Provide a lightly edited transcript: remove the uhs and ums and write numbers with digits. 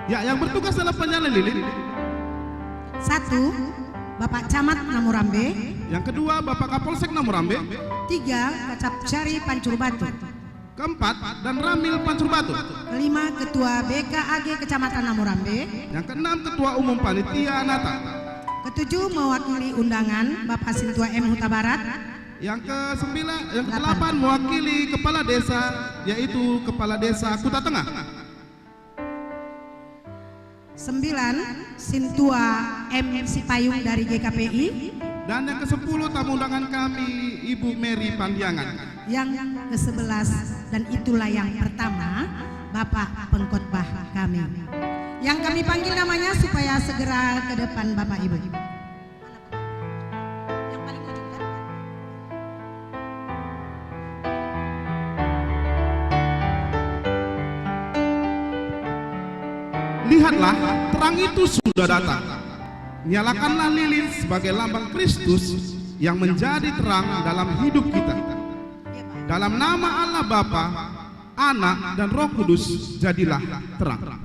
Ya, yang bertugas adalah penyalin lilin. 1. Bapak Camat Namurambe. Yang kedua, Bapak Kapolsek Namurambe. 3. Kacapcari Pancur Batu. Keempat, dan Ramil Pancur Batu. Kelima, Ketua BKAG Kecamatan Namurambe. Yang keenam, Ketua Umum Panitia Nata. Ketujuh, mewakili undangan Bapak Sintua M. Huta Barat. Yang kedelapan, mewakili Kepala Desa, yaitu Kepala Desa Kuta Tengah. 9. Sintua M. Sipayung dari GKPI. Dan yang ke-10, tamu undangan kami Ibu Mary Pandiangan. Yang ke-11, dan itulah yang pertama, Bapak pengkhotbah kami, yang kami panggil namanya supaya segera ke depan Bapak Ibu. Yang paling ujung kan? Lihatlah, terang itu sudah datang. Nyalakanlah lilin sebagai lambang Kristus yang menjadi terang dalam hidup kita. Dalam nama Allah Bapa, Anak, dan Roh Kudus, jadilah terang.